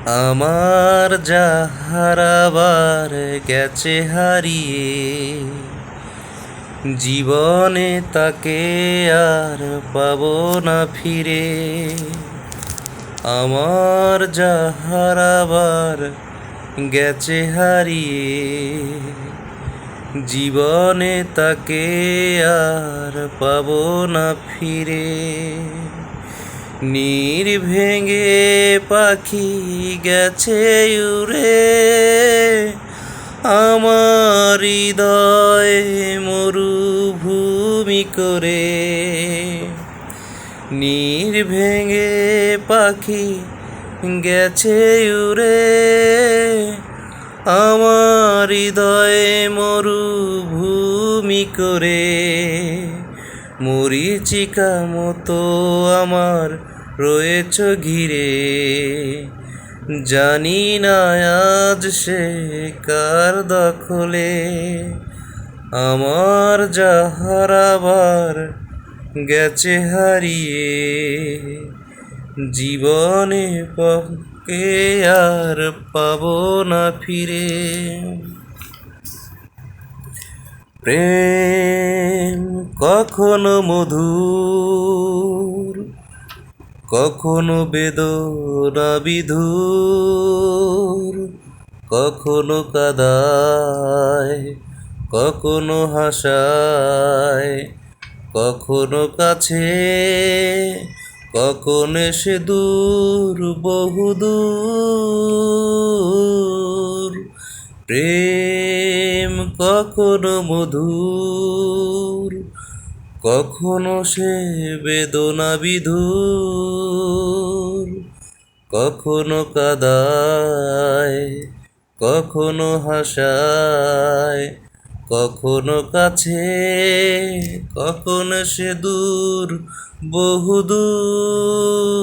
আমার যা হারাবার গেছে হারিয়ে, জীবনে তাকে আর পাবো না ফিরে। আমার যা হারাবার গেছে হারিয়ে, জীবনে তাকে আর পাবো না ফিরে। নীর ভেঙে পাখি গেছে উড়ে, আমার হৃদয়ে মরুভূমি করে। নীর ভেঙে পাখি গেছে উড়ে, আমার হৃদয়ে মরুভূমি করে। মরীচিকা মতো আমার রয়েছ ঘিরে, জানি না আজ সে কার দখলে। আমার যা হারাবার গেছে হারিয়ে, জীবনে পাকে আর পাবো না ফিরে। প্রেম কখনো মধুর, কখনো বেদনা বিধুর, কখনো কাদায়, কখনো হাসায়, কখনো কাছে, কখনো সে দূর বহুদূর। প্রেম কখনো মধুর, কখনো সে বেদনা বিধুর, কখনো কাদায়, কখনো হাসায়, কখনো কাছে, কখনো সে দূর বহুদূর।